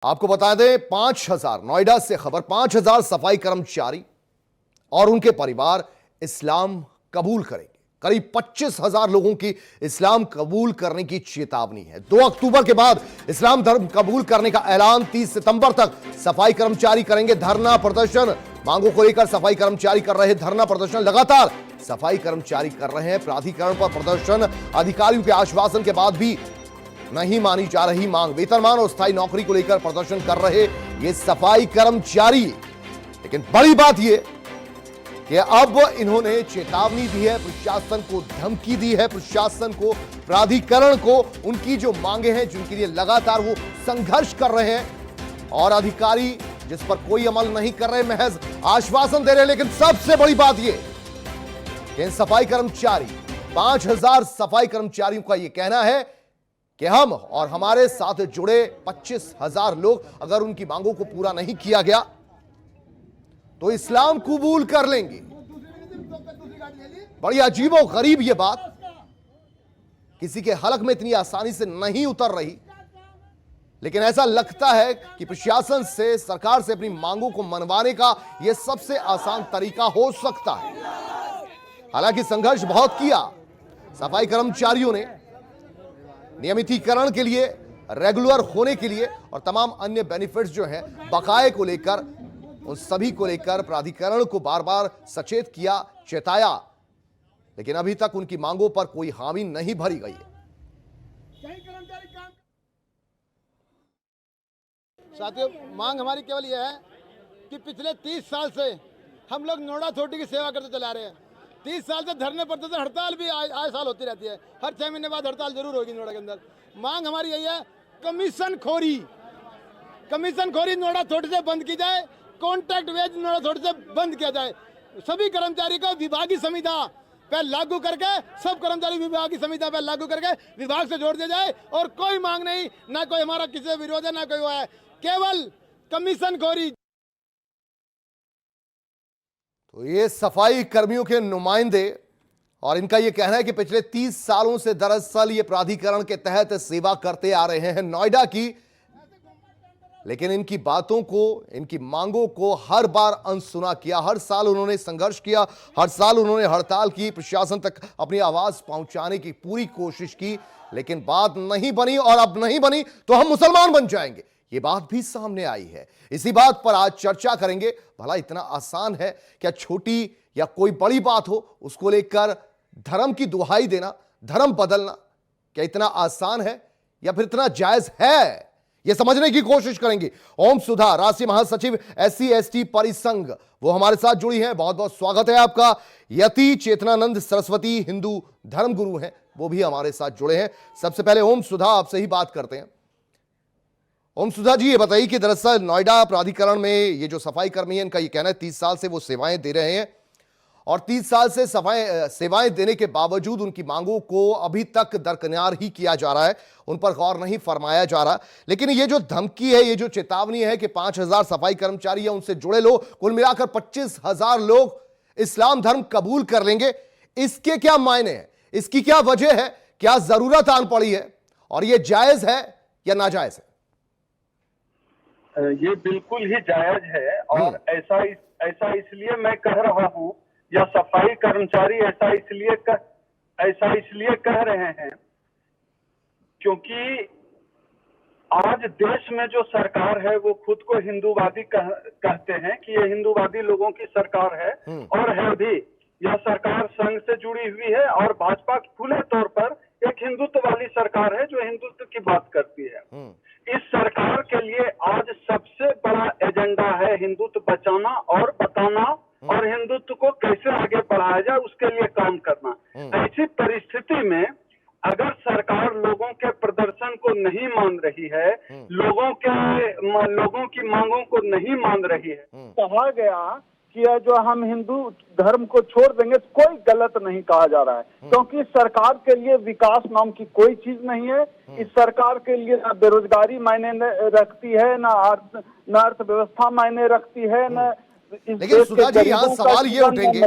आपको बता दें 5,000 नोएडा से खबर 5,000 सफाई कर्मचारी और उनके परिवार इस्लाम कबूल करेंगे। करीब 25,000 लोगों की इस्लाम कबूल करने की चेतावनी है। 2 अक्टूबर के बाद इस्लाम धर्म कबूल करने का ऐलान 30 सितंबर तक सफाई कर्मचारी करेंगे। धरना प्रदर्शन मांगों को लेकर सफाई कर्मचारी कर रहे धरना प्रदर्शन लगातार सफाई कर्मचारी कर रहे हैं। प्राधिकरण पर प्रदर्शन अधिकारियों के आश्वासन के बाद भी नहीं मानी जा रही मांग। वेतनमान और स्थायी नौकरी को लेकर प्रदर्शन कर रहे ये सफाई कर्मचारी। लेकिन बड़ी बात यह कि अब इन्होंने चेतावनी दी है, प्रशासन को धमकी दी है, प्रशासन को, प्राधिकरण को उनकी जो मांगे हैं जिनके लिए लगातार वो संघर्ष कर रहे हैं और अधिकारी जिस पर कोई अमल नहीं कर रहे, महज आश्वासन दे रहे हैं। लेकिन सबसे बड़ी बात यह कि इन सफाई कर्मचारी 5,000 सफाई कर्मचारियों का यह कहना है कि हम और हमारे साथ जुड़े 25,000 लोग अगर उनकी मांगों को पूरा नहीं किया गया तो इस्लाम कबूल कर लेंगे। बड़ी अजीबो गरीब यह बात किसी के हलक में इतनी आसानी से नहीं उतर रही, लेकिन ऐसा लगता है कि प्रशासन से, सरकार से अपनी मांगों को मनवाने का यह सबसे आसान तरीका हो सकता है। हालांकि संघर्ष बहुत किया सफाई कर्मचारियों ने, नियमितीकरण के लिए, रेगुलर होने के लिए और तमाम अन्य बेनिफिट्स जो हैं बकाये को लेकर, उन सभी को लेकर प्राधिकरण को बार बार सचेत किया, चेताया, लेकिन अभी तक उनकी मांगों पर कोई हामी नहीं भरी गई है। साथियों, मांग हमारी केवल यह है कि पिछले 30 साल से हम लोग नोएडा अथॉरिटी की सेवा करते चला रहे हैं। 30 साल से धरने प्रदर्शन, हड़ताल भी आए साल होती रहती है। हर 6 महीने बाद हड़ताल जरूर होगी नोएडा के अंदर। मांग हमारी यही है, कमीशन खोरी नोएडा अथॉरिटी से बंद की जाए, कॉन्ट्रैक्ट वेज नोएडा अथॉरिटी से बंद किया जाए। सभी कर्मचारी को विभागीय संविदा पे लागू करके, सब कर्मचारी विभागीय संविदा पे लागू करके विभाग से जोड़ दिया जाए और कोई मांग नहीं, ना कोई हमारा किसी से विरोध है, ना कोई वो है, केवल कमीशन खोरी। तो ये सफाई कर्मियों के नुमाइंदे और इनका यह कहना है कि पिछले 30 सालों से दरअसल ये प्राधिकरण के तहत सेवा करते आ रहे हैं नोएडा की, लेकिन इनकी बातों को, इनकी मांगों को हर बार अनसुना किया। हर साल उन्होंने संघर्ष किया, हर साल उन्होंने हड़ताल की, प्रशासन तक अपनी आवाज पहुंचाने की पूरी कोशिश की, लेकिन बात नहीं बनी। और अब नहीं बनी तो हम मुसलमान बन जाएंगे, ये बात भी सामने आई है। इसी बात पर आज चर्चा करेंगे। भला इतना आसान है क्या छोटी या कोई बड़ी बात हो उसको लेकर धर्म की दुहाई देना, धर्म बदलना, क्या इतना आसान है या फिर इतना जायज है? यह समझने की कोशिश करेंगे। ओम सुधा, राष्ट्रीय महासचिव SC/ST परिसंघ, वो हमारे साथ जुड़ी हैं। बहुत बहुत स्वागत है आपका। यति चेतनानंद सरस्वती, हिंदू धर्म गुरु हैं, वो भी हमारे साथ जुड़े हैं। सबसे पहले ओम सुधा, आपसे ही बात करते हैं। ओम सुधा जी, ये बताइए कि दरअसल नोएडा प्राधिकरण में ये जो सफाई कर्मी है, इनका ये कहना है 30 साल से वो सेवाएं दे रहे हैं और 30 साल से सेवाएं देने के बावजूद उनकी मांगों को अभी तक दरकिनार ही किया जा रहा है, उन पर गौर नहीं फरमाया जा रहा। लेकिन ये जो धमकी है, ये जो चेतावनी है कि 5,000 सफाई कर्मचारी या उनसे जुड़े लोग, कुल मिलाकर 25,000 लोग इस्लाम धर्म कबूल कर लेंगे, इसके क्या मायने हैं, इसकी क्या वजह है, क्या जरूरत आन पड़ी है और यह जायज है या नाजायज है? ये बिल्कुल ही जायज है और ऐसा इसलिए मैं कह रहा हूँ, या सफाई कर्मचारी ऐसा इसलिए कह रहे हैं क्योंकि आज देश में जो सरकार है वो खुद को हिंदूवादी कहते हैं कि ये हिंदूवादी लोगों की सरकार है और है भी। यह सरकार संघ से जुड़ी हुई है और भाजपा खुले तौर पर एक हिंदुत्व वाली सरकार है जो हिंदुत्व की बात करती है। इस सरकार के लिए आज सबसे बड़ा एजेंडा है हिंदुत्व बचाना और बताना और हिंदुत्व को कैसे आगे बढ़ाया जाए उसके लिए काम करना। ऐसी परिस्थिति में अगर सरकार लोगों के प्रदर्शन को नहीं मान रही है, लोगों की मांगों को नहीं मान रही है, कहा गया कि जो हम हिंदू धर्म को छोड़ देंगे, तो कोई गलत नहीं कहा जा रहा है, क्योंकि सरकार के लिए विकास नाम की कोई चीज नहीं है। इस सरकार के लिए ना बेरोजगारी मायने रखती है, ना अर्थव्यवस्था मायने रखती है, न लेकिन सुधा जी, यहाँ सवाल ये उठेंगे,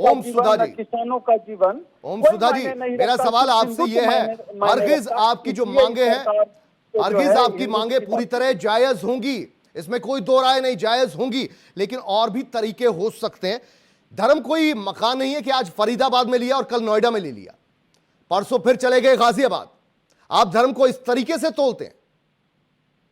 ओम सुधा जी, किसानों का जीवन। ओम सुधा जी, मेरा सवाल आपसे ये है, हरगिज आपकी जो मांगे हैं, को जो हरगिज है आपकी हिंदू मांगे पूरी तरह जायज होंगी, इसमें कोई दो राय नहीं, जायज होंगी, लेकिन और भी तरीके हो सकते हैं। धर्म कोई मकान नहीं है कि आज फरीदाबाद में लिया और कल नोएडा में ले लिया, परसों फिर चले गए गाजियाबाद। आप धर्म को इस तरीके से तोलते हैं।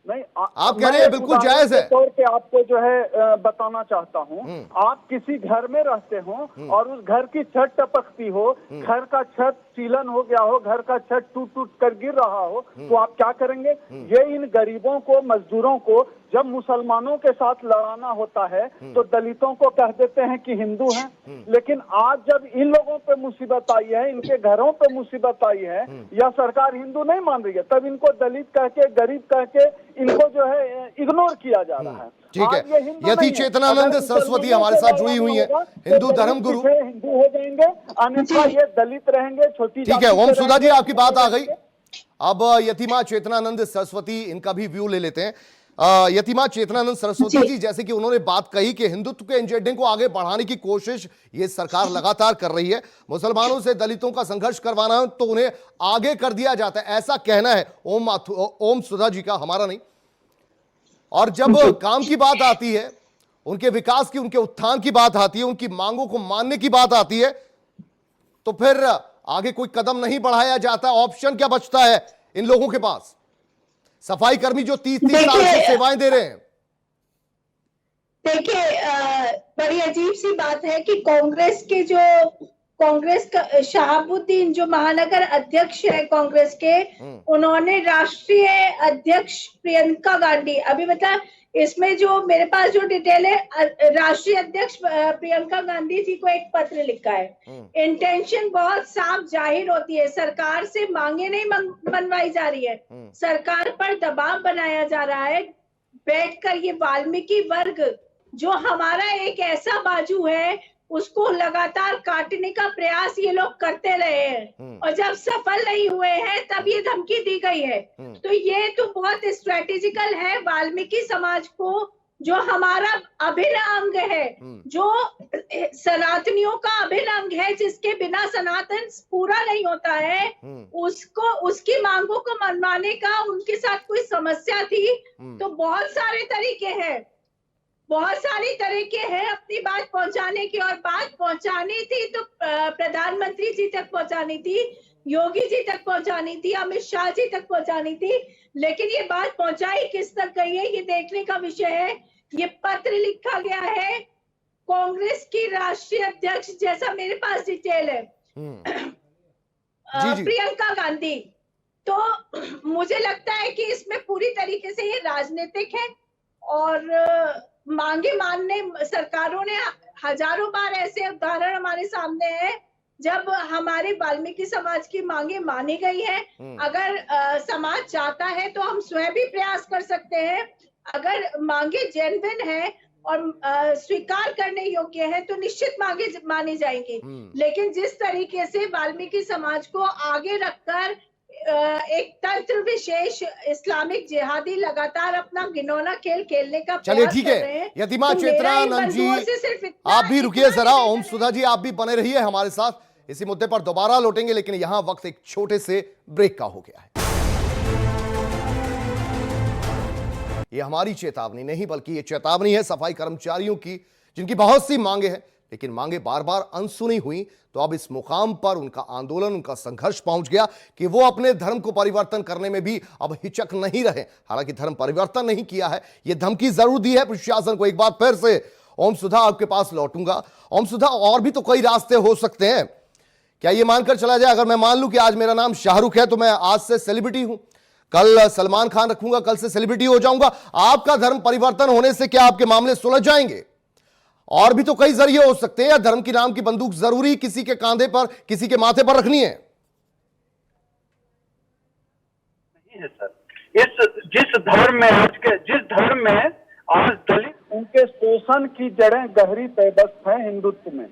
नहीं, आप कह रहे हैं बिल्कुल जायज है। तौर पे आपको जो है बताना चाहता हूँ, आप किसी घर में रहते हो और उस घर की छत टपकती हो, घर का छत सीलन हो गया हो, घर का छत टूट टूट कर गिर रहा हो, तो आप क्या करेंगे? ये इन गरीबों को, मजदूरों को जब मुसलमानों के साथ लड़ाना होता है तो दलितों को कह देते हैं कि हिंदू हैं, लेकिन आज जब इन लोगों पे मुसीबत आई है, इनके घरों पे मुसीबत आई है, या सरकार हिंदू नहीं मान रही है, तब इनको दलित कह के, गरीब कह के इनको जो है इग्नोर किया जा रहा है। ठीक है, आज ये हिंदू यति नहीं है। चेतनानंद अगर सरस्वती मुसलमानों हमारे से साथ जुड़ी हुई है, लड़ना होगा, तो हिंदू दलित धर्मगुरु। पीछे हिंदू हो जाएंगे, अन्यथा ये दलित रहेंगे, छोटी ठीक है, जाति ओम के सुधा जी रहेंगे। आपकी बात आ गई। अब यतिमा चेतनानंद सरस्वती, इनका भी व्यू ले लेते हैं। यतिमा चेतनानंद सरस्वती जी, जैसे कि उन्होंने बात कही कि हिंदुत्व के एजेंडे को आगे बढ़ाने की कोशिश ये सरकार लगातार कर रही है, मुसलमानों से दलितों का संघर्ष करवाना तो उन्हें आगे कर दिया जाता है, ऐसा कहना है ओम सुधा जी का, हमारा नहीं। और जब काम की बात आती है, उनके विकास की, उनके उत्थान की बात आती है, उनकी मांगों को मानने की बात आती है, तो फिर आगे कोई कदम नहीं बढ़ाया जाता। ऑप्शन क्या बचता है इन लोगों के पास? सफाई कर्मी जो 30 साल से सेवाएं दे रहे हैं। देखिए, बड़ी अजीब सी बात है कि कांग्रेस का शहाबुद्दीन जो महानगर अध्यक्ष है कांग्रेस के, उन्होंने राष्ट्रीय अध्यक्ष प्रियंका गांधी, अभी मतलब इसमें जो मेरे पास जो डिटेल है, राष्ट्रीय अध्यक्ष प्रियंका गांधी जी को एक पत्र लिखा है। इंटेंशन बहुत साफ जाहिर होती है, सरकार से मांगे नहीं मनवाई जा रही है, सरकार पर दबाव बनाया जा रहा है। बैठकर ये वाल्मीकि वर्ग जो हमारा एक ऐसा बाजू है, उसको लगातार काटने का प्रयास ये लोग करते रहे हैं, और जब सफल नहीं हुए हैं तब ये धमकी दी गई है। तो ये तो बहुत स्ट्रेटेजिकल है वाल्मीकि समाज को, जो हमारा अभिन्न अंग है, जो सनातनियों का अभिन्न अंग है, जिसके बिना सनातन पूरा नहीं होता है, उसको, उसकी मांगों को मनवाने का उनके साथ कोई समस्या थी। तो बहुत सारे तरीके हैं, बहुत सारी तरीके हैं अपनी बात पहुंचाने की, और बात पहुंचानी थी तो प्रधानमंत्री जी तक पहुंचानी थी, योगी जी तक पहुंचानी थी, अमित शाह जी तक पहुंचानी थी, लेकिन ये बात पहुंचाई किस तक गई है ये देखने का विषय है। ये पत्र लिखा गया है कांग्रेस की राष्ट्रीय अध्यक्ष, जैसा मेरे पास डिटेल है, प्रियंका गांधी। तो मुझे लगता है कि इसमें पूरी तरीके से ये राजनीतिक है, और मांगे मानने, सरकारों ने हजारों बार ऐसे उदाहरण हमारे सामने हैं जब हमारे वाल्मीकि समाज की मांगे मानी गई है। अगर समाज चाहता है तो हम स्वयं भी प्रयास कर सकते हैं, अगर मांगे जेन्युइन है और स्वीकार करने योग्य है तो निश्चित मांगे मानी जाएंगी। लेकिन जिस तरीके से वाल्मीकि समाज को आगे रखकर एक तंत्र विशेष इस्लामिक जिहादी लगातार अपना घिनौना खेल खेलने का, चलिए ठीक है, यतिमा चेतनानंद जी आप भी रुकिए जरा, ओम सुधा जी आप भी बने रहिए हमारे साथ, इसी मुद्दे पर दोबारा लौटेंगे, लेकिन यहां वक्त एक छोटे से ब्रेक का हो गया है। ये हमारी चेतावनी नहीं बल्कि ये चेतावनी है सफाई कर्मचारियों की, जिनकी बहुत सी मांगे हैं, लेकिन मांगे बार बार अनसुनी हुई, तो अब इस मुकाम पर उनका आंदोलन, उनका संघर्ष पहुंच गया कि वो अपने धर्म को परिवर्तन करने में भी अब हिचक नहीं रहे। हालांकि धर्म परिवर्तन नहीं किया है, ये धमकी जरूर दी है प्रशासन को। एक बार फिर से ओम सुधा आपके पास लौटूंगा। ओम सुधा, और भी तो कई रास्ते हो सकते हैं, क्या ये मानकर चला जाए, अगर मैं मान लूं कि आज मेरा नाम शाहरुख है तो मैं आज से सेलिब्रिटी हूं, कल सलमान खान रखूंगा, कल से सेलिब्रिटी हो जाऊंगा, आपका धर्म परिवर्तन होने से क्या आपके मामले सुलझ जाएंगे? और भी तो कई जरिए हो सकते हैं, या धर्म की नाम की बंदूक जरूरी किसी के कांधे पर, किसी के माथे पर रखनी है? नहीं है सर, जिस धर्म में आज दलित, उनके शोषण की जड़ें गहरी पैबस्त हैं हिंदुत्व में,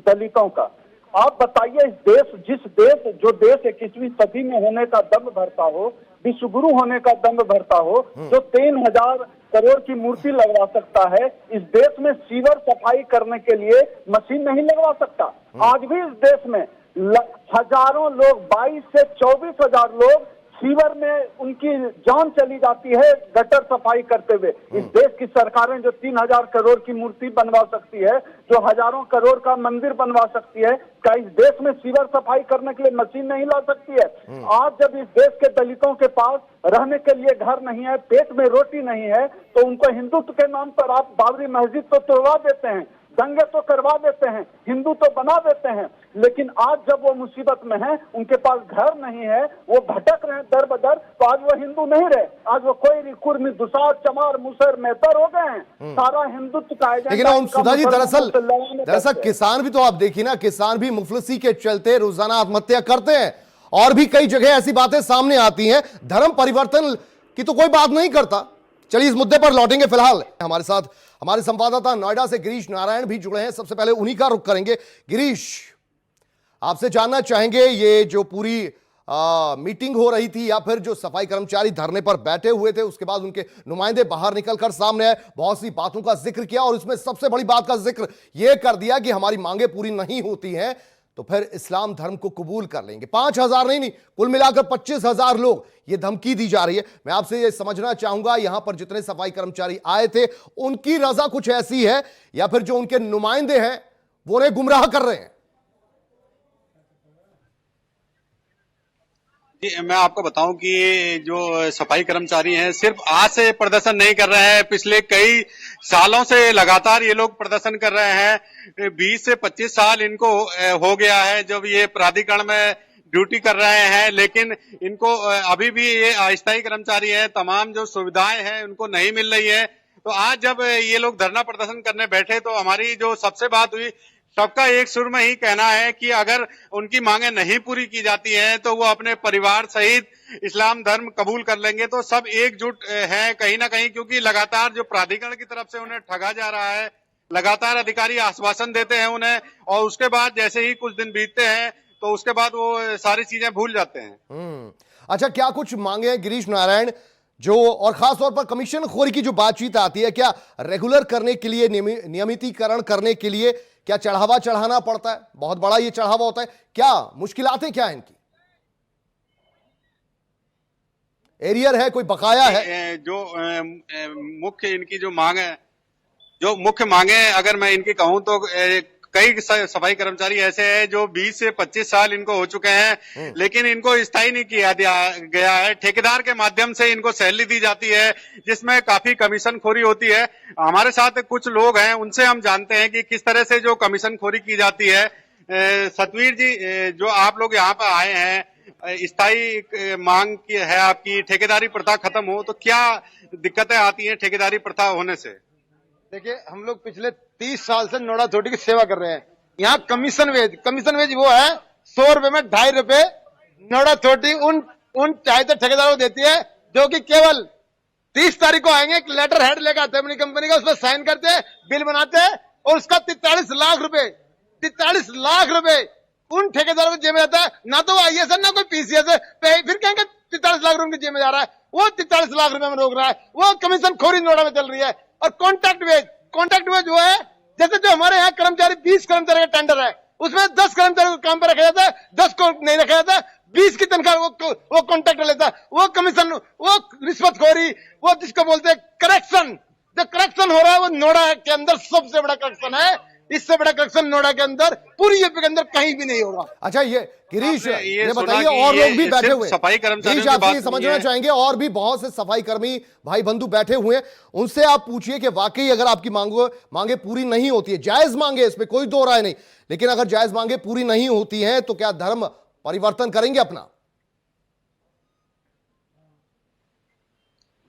दलितों का। आप बताइए, जिस देश 21वीं सदी में होने का दम भरता हो, विश्वगुरु होने का दम भरता हो, जो 3000 करोड़ की मूर्ति लगवा सकता है, इस देश में सीवर सफाई करने के लिए मशीन नहीं लगवा सकता। आज भी इस देश में हजारों लोग, 22 से 24 हजार लोग सीवर में उनकी जान चली जाती है गटर सफाई करते हुए। इस देश की सरकारें जो 3000 करोड़ की मूर्ति बनवा सकती है, जो हजारों करोड़ का मंदिर बनवा सकती है, क्या इस देश में सीवर सफाई करने के लिए मशीन नहीं ला सकती है? आज जब इस देश के दलितों के पास रहने के लिए घर नहीं है, पेट में रोटी नहीं है, तो उनको हिंदुत्व के नाम पर आप बाबरी मस्जिद तो तोड़वा देते हैं, दंगे तो करवा देते हैं, हिंदू तो बना देते हैं, लेकिन आज जब वो मुसीबत में हैं, उनके पास घर नहीं है, वो भटक रहे हैं दर बदर, तो आज वो हिंदू नहीं रहे, आज वो कोई कुर्मी दुसाद चमार मुसर मेहतर हो गए हैं। सारा हिंदुत्व का लेकिन ओम सुधा जी, दरअसल किसान भी तो आप देखिए ना, किसान भी मुफलिसी के चलते रोजाना आत्महत्या करते हैं, और भी कई जगह ऐसी बातें सामने आती हैं। धर्म परिवर्तन की तो कोई बात नहीं करता। चलिए इस मुद्दे पर लौटेंगे। फिलहाल हमारे साथ हमारे संवाददाता नोएडा से गिरीश नारायण भी जुड़े हैं। सबसे पहले उन्हीं का रुख करेंगे। गिरीश, आपसे जानना चाहेंगे, ये जो पूरी मीटिंग हो रही थी, या फिर जो सफाई कर्मचारी धरने पर बैठे हुए थे, उसके बाद उनके नुमाइंदे बाहर निकलकर सामने आए, बहुत सी बातों का जिक्र किया, और इसमें सबसे बड़ी बात का जिक्र यह कर दिया कि हमारी मांगे पूरी नहीं होती हैं तो फिर इस्लाम धर्म को कबूल कर लेंगे। 5000 नहीं, कुल मिलाकर 25,000 लोग, ये धमकी दी जा रही है। मैं आपसे ये समझना चाहूंगा, यहां पर जितने सफाई कर्मचारी आए थे, उनकी रजा कुछ ऐसी है, या फिर जो उनके नुमाइंदे हैं वो उन्हें गुमराह कर रहे हैं? मैं आपको बताऊं कि जो सफाई कर्मचारी हैं सिर्फ आज से प्रदर्शन नहीं कर रहे हैं, पिछले कई सालों से लगातार ये लोग प्रदर्शन कर रहे हैं। 20 से 25 साल इनको हो गया है जब ये प्राधिकरण में ड्यूटी कर रहे हैं, लेकिन इनको अभी भी ये अस्थायी कर्मचारी है, तमाम जो सुविधाएं हैं उनको नहीं मिल रही है। तो आज जब ये लोग धरना प्रदर्शन करने बैठे तो हमारी जो सबसे बात हुई, सबका एक सुर में ही कहना है कि अगर उनकी मांगे नहीं पूरी की जाती हैं तो वो अपने परिवार सहित इस्लाम धर्म कबूल कर लेंगे। तो सब एकजुट हैं कहीं ना कहीं, क्योंकि लगातार जो प्राधिकरण की तरफ से उन्हें ठगा जा रहा है, लगातार अधिकारी आश्वासन देते हैं उन्हें, और उसके बाद जैसे ही कुछ दिन बीतते हैं तो उसके बाद वो सारी चीजें भूल जाते हैं। अच्छा, क्या कुछ मांगे हैं गिरीश नारायण, जो और खास तौर पर कमीशन खोरी की जो बातचीत आती है, क्या रेगुलर करने के लिए, नियमितीकरण करने के लिए क्या चढ़ावा चढ़ाना पड़ता है? बहुत बड़ा ये चढ़ावा होता है, क्या मुश्किलातें क्या है इनकी? एरियर है, कोई बकाया है? जो मुख्य इनकी जो मांग है, जो मुख्य मांगे अगर मैं इनकी कहूं तो कई सफाई कर्मचारी ऐसे हैं जो 20 से 25 साल इनको हो चुके हैं, लेकिन इनको स्थायी नहीं किया गया है। ठेकेदार के माध्यम से इनको सैलरी दी जाती है, जिसमें काफी कमीशन खोरी होती है। हमारे साथ कुछ लोग हैं, उनसे हम जानते हैं कि किस तरह से जो कमीशन खोरी की जाती है। सतवीर जी, जो आप लोग यहाँ पर आए हैं, स्थायी मांग की है आपकी, ठेकेदारी प्रथा खत्म हो, तो क्या दिक्कतें आती हैं ठेकेदारी प्रथा होने से? देखिए, हम लोग पिछले 30 साल से नोएडा अथॉरिटी की सेवा कर रहे हैं। यहाँ कमीशन वेज वो है 100 रुपए में 2.5 रुपए नोएडा अथॉरिटी उन चाहते ठेकेदारों को देती है, जो कि केवल 30 तारीख को आएंगे, एक लेटर हेड लेकर आते हैं अपनी कंपनी का, उस पर साइन करते हैं, बिल बनाते हैं, और उसका 43 लाख रुपए उन ठेकेदारों को जेब में जाता है। ना तो वो IAS है, ना कोई PCS है, फिर कहेंगे 43 लाख रुपए उनकी जेब में जा रहा है। वो 43 लाख रुपए में रोक रहा है, वो कमीशन खोरी नोएडा में चल रही है। और कॉन्ट्रैक्ट वेज वो है, जैसे जो हमारे यहाँ कर्मचारी 20 कर्मचारी का टेंडर है, उसमें 10 कर्मचारी को काम पर रखा जाता है, 10 को नहीं रखा जाता, 20 की तनख्वाह वो कॉन्ट्रैक्टर लेता है। वो कमीशन, वो रिश्वतखोरी, वो जिसको बोलते हैं करेक्शन, जो करेक्शन हो रहा है वो नोएडा के अंदर सबसे बड़ा करेक्शन है। इससे बड़ा करेक्शन नोएडा के अंदर, पूरी यूपी के अंदर कहीं भी नहीं होगा। अच्छा, ये गिरीश, ये बताइए, और लोग भी बैठे हुए, सफाई कर्मचारी आपसे समझना चाहेंगे, और भी बहुत से सफाई कर्मी भाई बंधु बैठे हुए हैं, उनसे आप पूछिए कि वाकई अगर आपकी मांगे पूरी नहीं होती है, जायज मांगे, इसमें कोई दो राय नहीं, लेकिन अगर जायज मांगे पूरी नहीं होती हैं तो क्या धर्म परिवर्तन करेंगे अपना?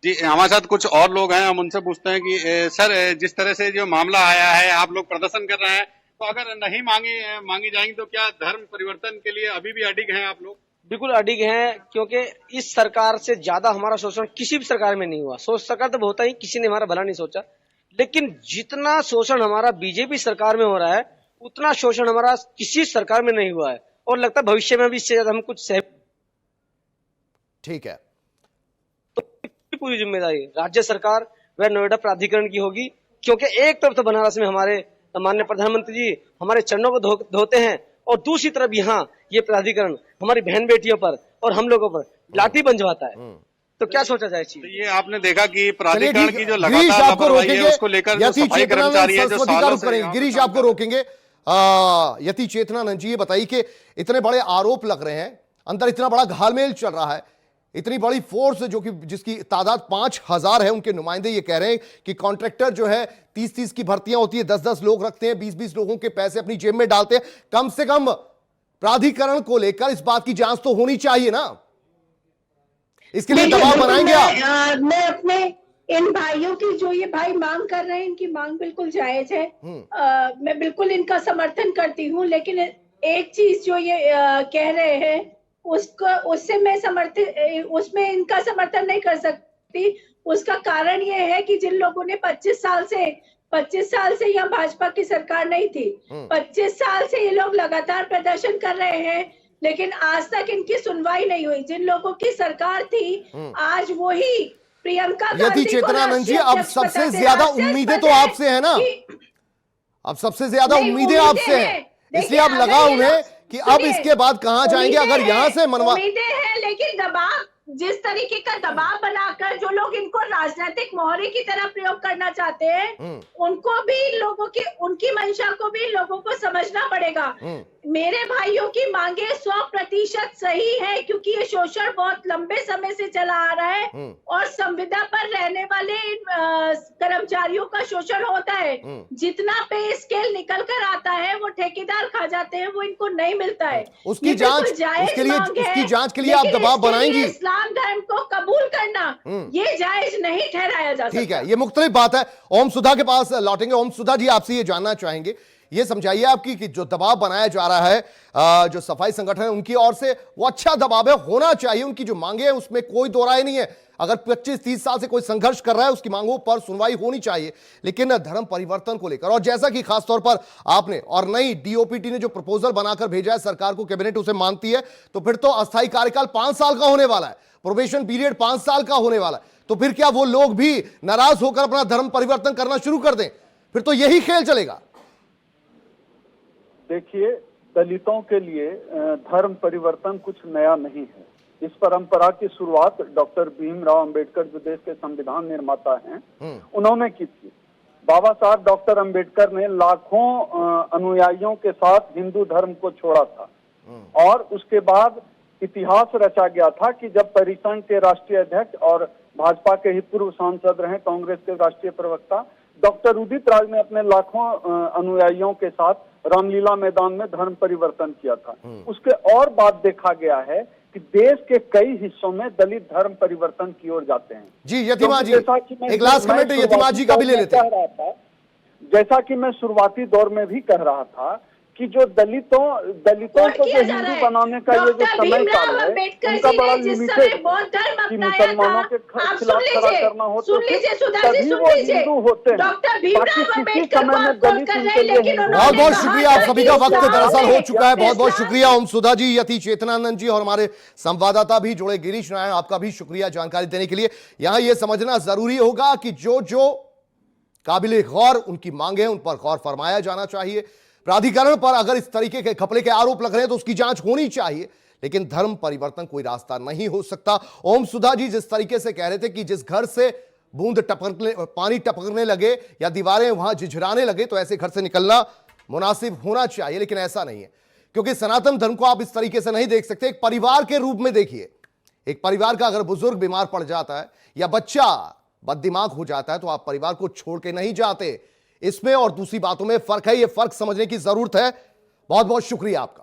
जी, हमारे साथ कुछ और लोग हैं, हम उनसे पूछते हैं कि सर, जिस तरह से जो मामला आया है, आप लोग प्रदर्शन कर रहे हैं, तो अगर नहीं मांगी जाएंगी तो क्या धर्म परिवर्तन के लिए अभी भी अडिग हैं आप लोग? बिल्कुल अडिग हैं, क्योंकि इस सरकार से ज्यादा हमारा शोषण किसी भी सरकार में नहीं हुआ। सरकार तो बहुत ही, किसी ने हमारा भला नहीं सोचा, लेकिन जितना शोषण हमारा बीजेपी सरकार में हो रहा है, उतना शोषण हमारा किसी सरकार में नहीं हुआ है, और लगता है भविष्य में भी इससे ज्यादा हम कुछ ठीक है। पूरी जिम्मेदारी राज्य सरकार व नोएडा प्राधिकरण की होगी, क्योंकि एक तरफ तो बनारस में हमारे माननीय प्रधानमंत्री जी हमारे चरणों को धोते हैं, और दूसरी तरफ यहाँ ये प्राधिकरण हमारी बहन बेटियों पर और हम लोगों पर लाठी बंजवाता है, तो क्या सोचा जाए चीज। तो ये आपने देखा कि चलिए प्राधिकरण ठीक, की जो गिरीश लगातार आपको लापरवाही है रोकेंगे, उसको लेकर जो यति सफाई कर्मचारी है जो सरस्वती का सालों रुख से करेंगे। यहाँ गिरीश पर काम आपको रोकेंगे। यति चेतनानंद जी, ये बताइए कि इतने बड़े आरोप लग रहे हैं, अंदर इतना बड़ा घालमेल चल रहा है, इतनी बड़ी फोर्स जो कि जिसकी तादाद 5000 है, उनके नुमाइंदे ये कह रहे हैं कि कॉन्ट्रैक्टर जो है 30-30 की भर्तियां होती है, 10-10 लोग रखते हैं, 20-20 लोगों के पैसे अपनी जेब में डालते हैं। कम से कम प्राधिकरण को लेकर इस बात की जांच तो होनी चाहिए ना, इसके लिए दबाव बनाएंगे आप? मैं अपने इन भाइयों की जो ये भाई मांग कर रहे हैं, इनकी मांग बिल्कुल जायज है। मैं बिल्कुल इनका समर्थन करती हूँ, लेकिन एक चीज जो ये कह रहे हैं उससे मैं उसमें इनका समर्थन नहीं कर सकती। उसका कारण ये है कि जिन लोगों ने 25 साल से यहाँ भाजपा की सरकार नहीं थी, 25 साल से ये लोग लगातार प्रदर्शन कर रहे हैं, लेकिन आज तक इनकी सुनवाई नहीं हुई। जिन लोगों की सरकार थी, आज वही प्रियंका यति गांधी को चेतनानंद जी, राष्ट्रीय अब अध्यक्ष सबसे बताते, ज्यादा राष्ट्रीय उम्मीदें तो पद है आपसे है ना, कि- अब सबसे ज्यादा नहीं, उम्मीदें आपसे हैं, देखिए, इसलिए आप अगर लगा ये उन्हें लोग- कि अब सुनिए, इसके बाद कहां जाएंगे अगर उम्मीदें यहां से हैं, मनवा। उम्मीदें हैं, लेकिन दबाव, जिस तरीके का दबाव बनाकर जो लोग इनको राजनीतिक मोहरे की तरह प्रयोग करना चाहते हैं, उनको भी लोगों की, उनकी मंशा को भी लोगों को समझना पड़ेगा। मेरे भाइयों की मांगे 100% सही है, क्योंकि ये शोषण बहुत लंबे समय से चला आ रहा है और संविदा पर रहने वाले कर्मचारियों का शोषण होता है। जितना पे स्केल निकल कर आता है वो ठेकेदार खा जाते हैं, वो इनको नहीं मिलता है। उसकी ये जांच, बिल्कुल जायज उसके लिए, मांग है, उसकी जांच के लिए आप लेकिन दबाव इसके लिए बनाएंगी? इस्लाम धर्म को कबूल करना ये जायज नहीं ठहराया जा सकता। ठीक है, ये मुख्तलिफ बात है। ओम सुधा के पास लौटेंगे। ओम सुधा जी, आपसे ये जानना चाहेंगे, ये समझाइए आपकी कि जो दबाव बनाया जा रहा है जो सफाई संगठन है उनकी ओर से, वो अच्छा दबाव है, होना चाहिए। उनकी जो मांगे हैं उसमें कोई दो राय नहीं है। अगर 25-30 साल से कोई संघर्ष कर रहा है, उसकी मांगों पर सुनवाई होनी चाहिए। लेकिन धर्म परिवर्तन को लेकर, और जैसा कि खासतौर पर आपने और नई डीओपीटी ने जो प्रपोजल बनाकर भेजा है सरकार को, कैबिनेट उसे मानती है, तो फिर तो अस्थायी कार्यकाल 5 साल का होने वाला है, प्रोबेशन पीरियड 5 साल का होने वाला है। तो फिर क्या वो लोग भी नाराज होकर अपना धर्म परिवर्तन करना शुरू कर दें? फिर तो यही खेल चलेगा। देखिए, दलितों के लिए धर्म परिवर्तन कुछ नया नहीं है। इस परंपरा की शुरुआत डॉक्टर भीमराव अंबेडकर, जो देश के संविधान निर्माता हैं, उन्होंने की थी। बाबा साहब डॉक्टर अंबेडकर ने लाखों अनुयायियों के साथ हिंदू धर्म को छोड़ा था, और उसके बाद इतिहास रचा गया था कि जब परिसंघ के राष्ट्रीय अध्यक्ष और भाजपा के ही पूर्व सांसद रहे, कांग्रेस के राष्ट्रीय प्रवक्ता डॉक्टर उदित राज ने अपने लाखों अनुयायियों के साथ रामलीला मैदान में धर्म परिवर्तन किया था। उसके और बाद देखा गया है कि देश के कई हिस्सों में दलित धर्म परिवर्तन की ओर जाते हैं। जी यतिमा जी, मैं एक लास्ट कमेंट यतिमा जी का भी ले लेते हैं। जैसा कि मैं शुरुआती दौर में भी कह रहा था कि जो दलितों को जो हिंदू बनाने का ये जो समय काल है, उनका बड़ा लिमिटेड, कि मुसलमानों के खिलाफ खड़ा करना हो तो तभी वो हिंदू होते हैं, बाकी किसी समय में दलित उनके लिए। बहुत बहुत शुक्रिया, आप सभी का वक्त दरअसल हो चुका है। बहुत बहुत शुक्रिया ओम सुधा जी, यति चेतनानंद जी, और हमारे संवाददाता भी जुड़े गिरीश नारायण, आपका भी शुक्रिया जानकारी देने के लिए। यहां यह समझना जरूरी होगा कि जो जो काबिल गौर उनकी मांगे हैं, उन पर गौर फरमाया जाना चाहिए। प्राधिकरण पर अगर इस तरीके के घपले के आरोप लग रहे हैं तो उसकी जांच होनी चाहिए, लेकिन धर्म परिवर्तन कोई रास्ता नहीं हो सकता। ओम सुधा जी जिस तरीके से कह रहे थे कि जिस घर से बूंद टपकने, पानी टपकने लगे या दीवारें वहां झिझराने लगे, तो ऐसे घर से निकलना मुनासिब होना चाहिए, लेकिन ऐसा नहीं है, क्योंकि सनातन धर्म को आप इस तरीके से नहीं देख सकते। एक परिवार के रूप में देखिए, एक परिवार का अगर बुजुर्ग बीमार पड़ जाता है या बच्चा बददिमाग हो जाता है, तो आप परिवार को छोड़ के नहीं जाते। इसमें और दूसरी बातों में फर्क है, यह फर्क समझने की जरूरत है। बहुत बहुत शुक्रिया आपका।